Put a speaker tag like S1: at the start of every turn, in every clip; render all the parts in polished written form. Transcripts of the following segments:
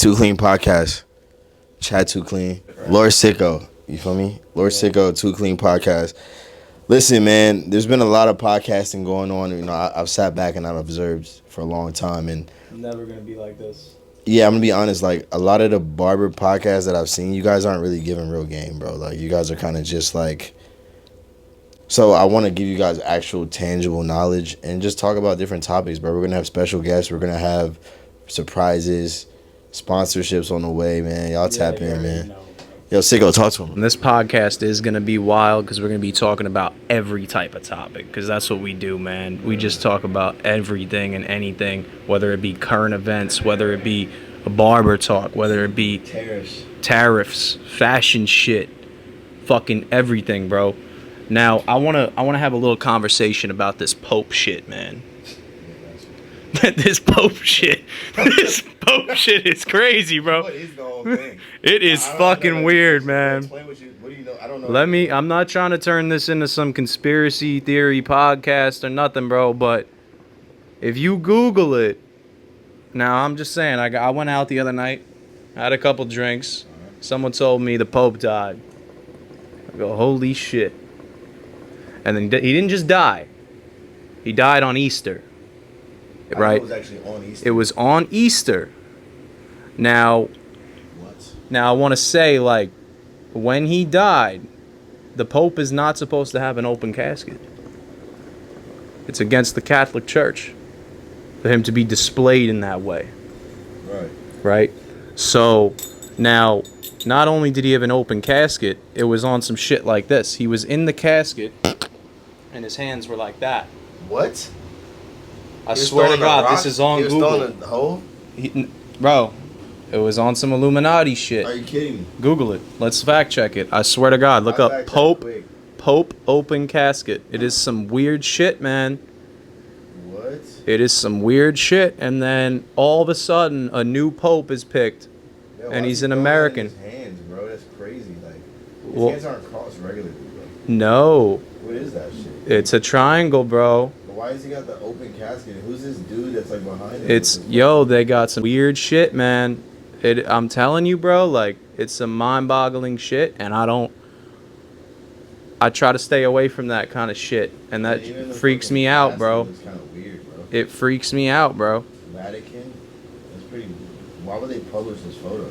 S1: Too Clean Podcast. Chat Too Clean. LordSicko. You feel me? LordSicko, Too Clean Podcast. Listen, man, there's been a lot of podcasting going on. You know, I've sat back and I've observed for a long time. And
S2: never going to be like this.
S1: Yeah, I'm going to be honest. Like, a lot of the barber podcasts that I've seen, you guys aren't really giving real game, bro. Like, you guys are kind of just like... So I want to give you guys actual tangible knowledge and just talk about different topics, bro. We're going to have special guests. We're going to have surprises, sponsorships on the way, man. Y'all tap in, man. Yo, Sicko, talk to him.
S2: And this podcast is going to be wild because we're going to be talking about every type of topic because that's what we do, man. We just talk about everything and anything, whether it be current events, whether it be a barber talk, whether it be tariffs, fashion shit, fucking everything, bro. Now, I wanna have a little conversation about this Pope shit, man. This Pope shit is crazy, bro.
S1: What is the whole thing?
S2: It is fucking weird, man.
S1: Explain what do you know? I don't know.
S2: I'm not trying to turn this into some conspiracy theory podcast or nothing, bro, but if you Google it, now I'm just saying, I went out the other night, had a couple drinks, someone told me the Pope died. I go, holy shit. And then he didn't just die. He died on Easter. Right?
S1: It was actually on Easter.
S2: It was on Easter. Now, I want to say, like, when he died, the Pope is not supposed to have an open casket. It's against the Catholic Church for him to be displayed in that way. Right? So, now, not only did he have an open casket, it was on some shit like this. He was in the casket, and his hands were like that.
S1: What?
S2: I swear to God, this is on Google.
S1: A hole?
S2: Bro, it was on some Illuminati shit.
S1: Are you kidding me?
S2: Google it. Let's fact check it. I swear to God, look up Pope open casket. It is some weird shit, man.
S1: What?
S2: It is some weird shit, and then all of a sudden, a new Pope is picked, and he's an American.
S1: His hands, bro. That's crazy. Like, his hands aren't crossed regularly, bro.
S2: No.
S1: What is that shit?
S2: It's a triangle, bro.
S1: Why has he got the open casket? Who's this dude that's like behind him?
S2: They got some weird shit, man. I'm telling you, bro, like, it's some mind-boggling shit, and I try to stay away from that kind of shit, and that freaks me out, bro.
S1: It's kind of weird, bro.
S2: It freaks me out, bro.
S1: Vatican? That's pretty... Why would they publish this photo?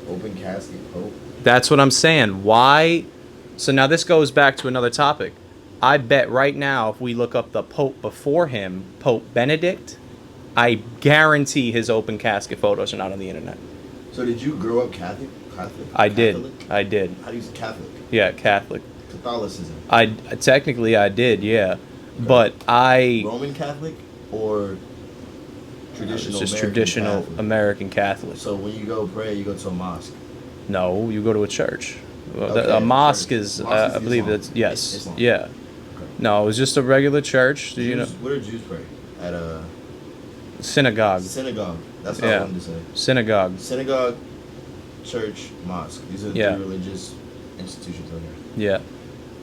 S1: Open casket Pope?
S2: That's what I'm saying. Why? So now this goes back to another topic. I bet right now if we look up the Pope before him, Pope Benedict, I guarantee his open casket photos are not on the internet.
S1: So did you grow up Catholic?
S2: I did.
S1: How do you say Catholic?
S2: Yeah, Catholic.
S1: Catholicism.
S2: Technically I did, yeah. Okay. But
S1: Roman Catholic or traditional?
S2: Just
S1: American
S2: traditional
S1: Catholic?
S2: American Catholic.
S1: So when you go pray, you go to a mosque?
S2: No, you go to a church.
S1: Okay,
S2: a mosque
S1: church.
S2: is,
S1: Mosque
S2: I believe
S1: Islam.
S2: that's, yes,
S1: Islam.
S2: yeah.
S1: Okay.
S2: No, it was just a regular church.
S1: Jews,
S2: you know,
S1: where do Jews pray? At a
S2: synagogue.
S1: Synagogue. That's what I wanted to say.
S2: Synagogue.
S1: Synagogue, church, mosque. These are the three religious institutions over here.
S2: Yeah.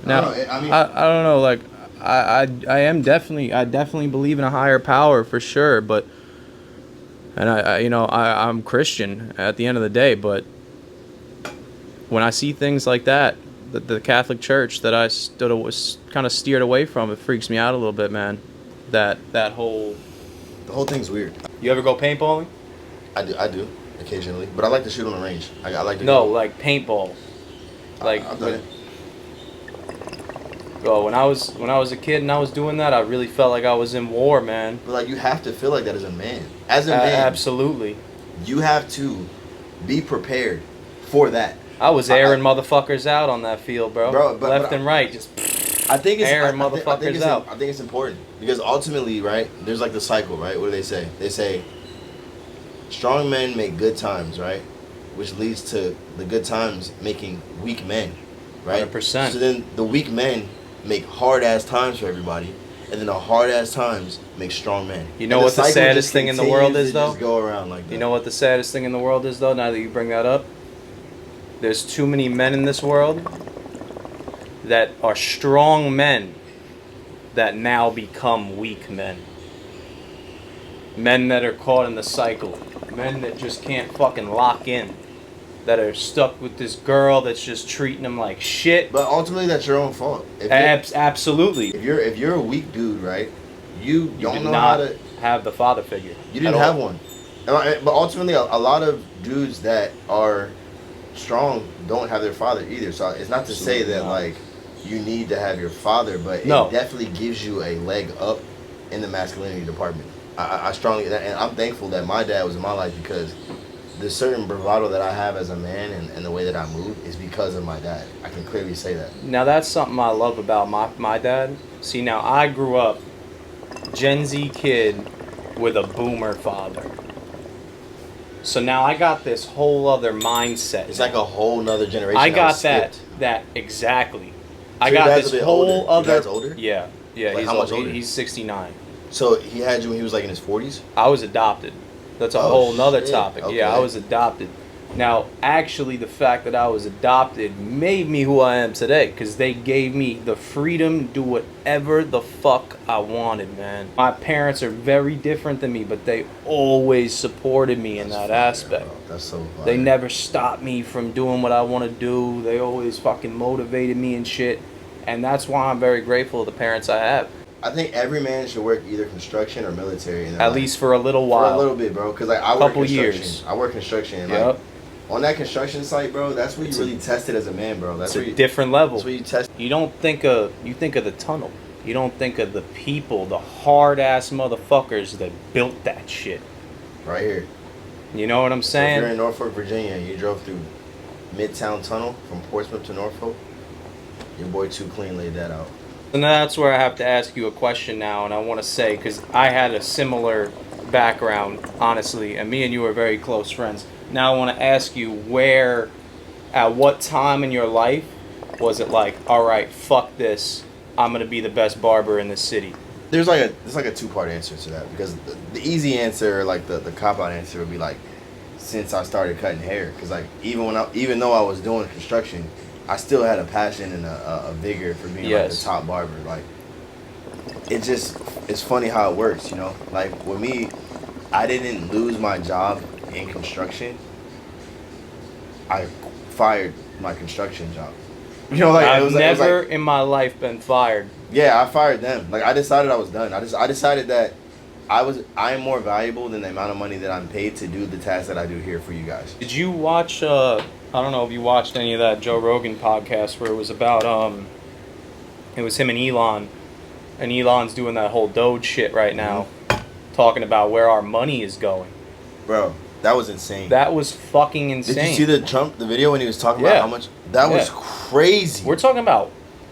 S2: Now, I don't know. Like, I definitely believe in a higher power for sure. But, and I'm Christian at the end of the day. But when I see things like that, the Catholic Church that I was kind of steered away from, it freaks me out a little bit, man. The whole
S1: thing's weird.
S2: You ever go paintballing?
S1: I do occasionally, but I like to shoot on the range. I like to
S2: like paintball. Like
S1: I've done it.
S2: Bro, when I was a kid and I was doing that, I really felt like I was in war, man.
S1: But like, you have to feel like that as a man. As a man,
S2: absolutely.
S1: You have to be prepared for that.
S2: I was airing motherfuckers out on that field, bro. Left and right, just
S1: I think it's
S2: airing motherfuckers out.
S1: I think it's important because ultimately, right? There's like the cycle, right? What do they say? They say strong men make good times, right? Which leads to the good times making weak men, right?
S2: 100%.
S1: So then the weak men make hard ass times for everybody, and then the hard ass times make strong men.
S2: You know what the saddest thing in the world is, though?
S1: Just go around like that.
S2: You know what the saddest thing in the world is, though? Now that you bring that up, there's too many men in this world that are strong men that now become weak men. Men that are caught in the cycle. Men that just can't fucking lock in. That are stuck with this girl that's just treating them like shit.
S1: But ultimately, that's your own fault.
S2: Absolutely.
S1: If you're a weak dude, right? You don't
S2: did
S1: know
S2: not
S1: how to
S2: have the father figure.
S1: You didn't have one. But ultimately, a lot of dudes that are strong don't have their father either. So it's not to say that like you need to have your father, but it definitely gives you a leg up in the masculinity department. I strongly, and I'm thankful that my dad was in my life, because the certain bravado that I have as a man and the way that I move is because of my dad. I can clearly say that.
S2: Now that's something I love about my dad. See, now I grew up Gen Z kid with a boomer father. So now I got this whole other mindset.
S1: It's like a whole nother generation.
S2: I got that exactly.
S1: So
S2: I got this whole
S1: older.
S2: other.
S1: Your dad's older?
S2: Yeah.
S1: Like how much older?
S2: He's 69.
S1: So he had you when he was like in his 40s?
S2: I was adopted. That's a whole nother topic.
S1: Okay.
S2: Yeah, I was adopted. Now, actually, the fact that I was adopted made me who I am today, because they gave me the freedom to do whatever the fuck I wanted, man. My parents are very different than me, but they always supported me in that aspect.
S1: Bro. That's so fire.
S2: They never stopped me from doing what I want to do. They always fucking motivated me and shit. And that's why I'm very grateful to the parents I have.
S1: I think every man should work either construction or military in their
S2: At
S1: life.
S2: least for a little while.
S1: For a little bit, bro. Because like I work construction.
S2: Years.
S1: I work construction. And,
S2: yep.
S1: Like, on that construction site, bro, that's where you really test it as a man, bro. That's
S2: it's a different level.
S1: That's where you test.
S2: You think of the tunnel. You don't think of the people, the hard ass motherfuckers that built that shit.
S1: Right here.
S2: You know what I'm saying?
S1: So if you're in Norfolk, Virginia, and you drove through Midtown Tunnel from Portsmouth to Norfolk, your boy Too Clean laid that out.
S2: And that's where I have to ask you a question now, and I want to say, because I had a similar background, honestly, and me and you are very close friends. Now I want to ask you at what time in your life was it like, all right, fuck this, I'm going to be the best barber in this city?
S1: There's like a two-part answer to that, because the easy answer, like the cop-out answer would be like, since I started cutting hair, because like even though I was doing construction, I still had a passion and a vigor for being like the top barber. Like, it's funny how it works, you know? Like, with me, I didn't lose my job in construction. I fired my construction job. You know, like,
S2: I've never in my life been fired.
S1: Yeah, I fired them. Like, I decided I was done. I decided that I am more valuable than the amount of money that I'm paid to do the tasks that I do here for you guys.
S2: Did you watch I don't know if you watched any of that Joe Rogan podcast where it was about it was him and Elon Elon's doing that whole Doge shit right now, talking about where our money is going.
S1: Bro, that was insane.
S2: That was fucking insane.
S1: Did you see the video when he was talking about how much? That was crazy.
S2: We're talking about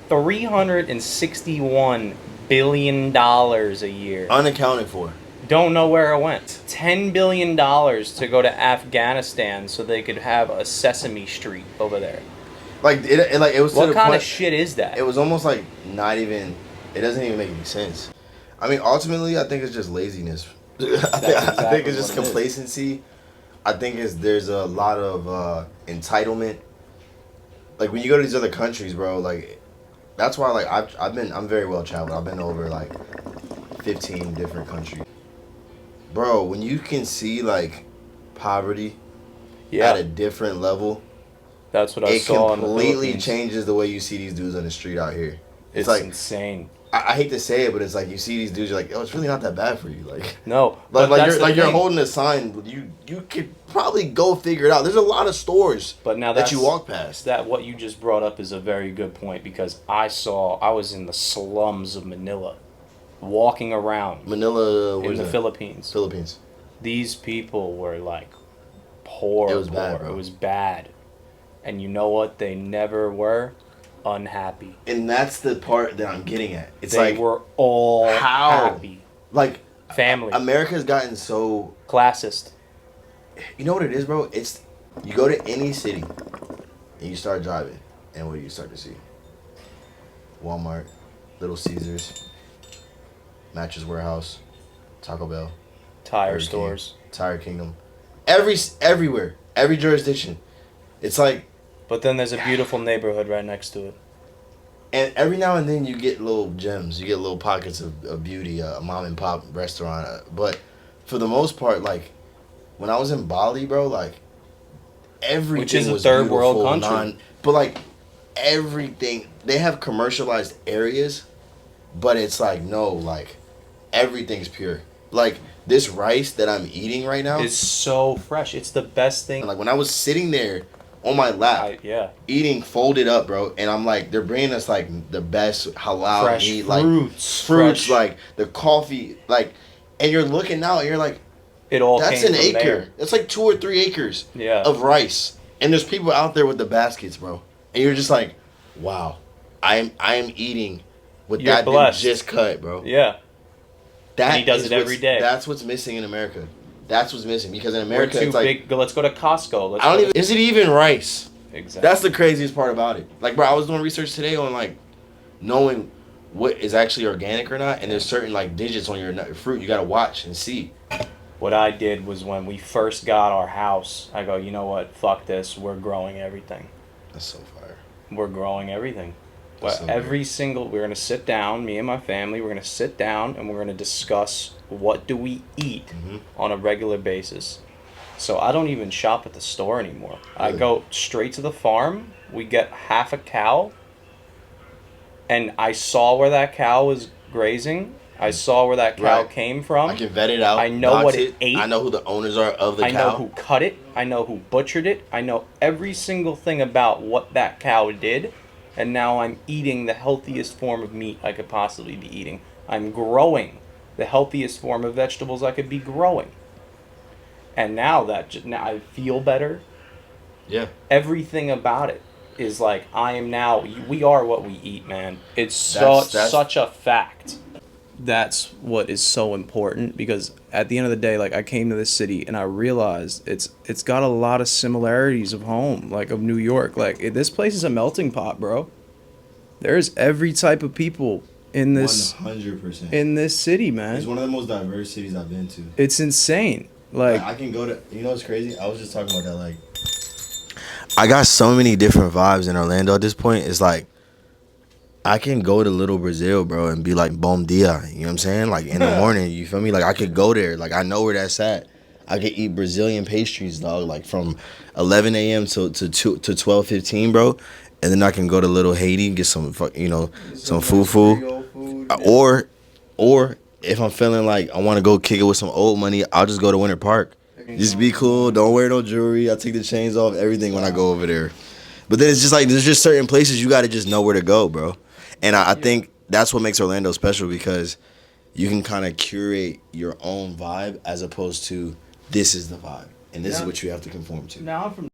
S2: $361 billion a year.
S1: Unaccounted for.
S2: Don't know where it went. $10 billion to go to Afghanistan so they could have a Sesame Street over there.
S1: Like it was.
S2: What kind of shit is that?
S1: It was almost like not even. It doesn't even make any sense. I mean, ultimately, I think it's just laziness. I think it's just complacency. I think there's a lot of entitlement. Like when you go to these other countries, bro. Like that's why like I'm very well traveled. I've been over like 15 different countries. Bro, when you can see like poverty at a different level,
S2: that's what I saw.
S1: It completely changes the way you see these dudes on the street out here.
S2: It's like insane.
S1: I hate to say it, but it's like you see these dudes, you're like, oh, it's really not that bad for you. Like
S2: no,
S1: like you're holding a sign. You could probably go figure it out. There's a lot of stores,
S2: but now
S1: that you walk past.
S2: That what you just brought up is a very good point, because I was in the slums of Manila, walking around.
S1: Manila,
S2: in the Philippines.
S1: Philippines.
S2: These people were like poor.
S1: It was bad, bro.
S2: It was bad, and you know what? They never were unhappy.
S1: And that's the part that I'm getting at. It's
S2: they
S1: like
S2: were all happy.
S1: Like
S2: family.
S1: America's gotten so
S2: classist.
S1: You know what it is, bro? It's you go to any city and you start driving, and what do you start to see? Walmart, Little Caesars, Mattress Warehouse, Taco Bell,
S2: tire stores,
S1: Tire Kingdom, everywhere, every jurisdiction. It's like.
S2: But then there's a beautiful neighborhood right next to it.
S1: And every now and then you get little gems. You get little pockets of beauty, a mom and pop restaurant. But for the most part, like, when I was in Bali, bro, like everything
S2: Which is a
S1: was
S2: third
S1: beautiful,
S2: world country.
S1: but like everything, they have commercialized areas, but it's like no, like everything's pure. Like this rice that I'm eating right now
S2: It's so fresh. It's the best thing.
S1: like when I was sitting there on my lap
S2: Yeah.
S1: eating folded up, bro, and I'm like, they're bringing us like the best halal
S2: Fresh
S1: meat,
S2: fruits.
S1: like
S2: Fresh.
S1: like the coffee, like, and you're looking now and you're like,
S2: It all
S1: that's
S2: came
S1: an
S2: from
S1: acre.
S2: there.
S1: That's like 2 or 3 acres
S2: Yeah.
S1: of rice, and there's people out there with the baskets, bro, and you're just like, wow, I am eating what
S2: You're
S1: that
S2: blessed.
S1: dude just cut, bro.
S2: Yeah.
S1: That
S2: And he does
S1: is
S2: it every
S1: what's-
S2: day.
S1: That's what's missing in America. That's what's missing because in
S2: We're
S1: America
S2: too
S1: it's like
S2: big. Let's go to Costco. Let's
S1: I don't
S2: go
S1: even. Is it even rice?
S2: Exactly.
S1: That's the craziest part about it. Like, bro, I was doing research today on like knowing what is actually organic or not, and there's certain like digits on your fruit you gotta watch and see.
S2: What I did was when we first got our house, I go, you know what? Fuck this. We're growing everything.
S1: That's so fire.
S2: We're growing everything.
S1: That's
S2: Well,
S1: so
S2: every single, we're going to sit down, me and my family, we're going to sit down and we're going to discuss what do we eat on a regular basis. So I don't even shop at the store anymore. I
S1: Really?
S2: go straight to the farm. We get half a cow. And I saw where that cow was grazing. I saw where that cow
S1: Right.
S2: came from.
S1: I can vet it out.
S2: I know
S1: dox
S2: what it ate.
S1: I know who the owners are of the
S2: I
S1: cow.
S2: know who cut it. I know who butchered it. I know every single thing about what that cow did. And now I'm eating the healthiest form of meat I could possibly be eating. I'm growing the healthiest form of vegetables I could be growing. And now now I feel better.
S1: Yeah.
S2: Everything about it is like we are what we eat, man. It's
S1: That's-
S2: such a fact. That's what is so important because at the end of the day, like I came to this city and I realized it's got a lot of similarities of home, like of New York. Like this place is a melting pot, bro. There's every type of people in this
S1: 100%.
S2: in this city,
S1: It's
S2: man.
S1: one of the most diverse cities I've been to.
S2: It's insane. Like
S1: I can go to. You know what's crazy? I was just talking about that. Like, I got so many different vibes in Orlando at this point. It's like I can go to Little Brazil, bro, and be like, bom dia. You know what I'm saying? Like, in the morning, you feel me? Like, I could go there. Like, I know where that's at. I could eat Brazilian pastries, dog, like from 11 a.m. to 12:15, bro. And then I can go to Little Haiti, get some, some fufu. Or if I'm feeling like I want to go kick it with some old money, I'll just go to Winter Park. Just be cool. Don't wear no jewelry. I take the chains off, everything when I go over there. But then it's just like, there's just certain places you got to just know where to go, bro. And I think that's what makes Orlando special because you can kind of curate your own vibe as opposed to this is the vibe and this is what you have to conform to.
S2: now I'm from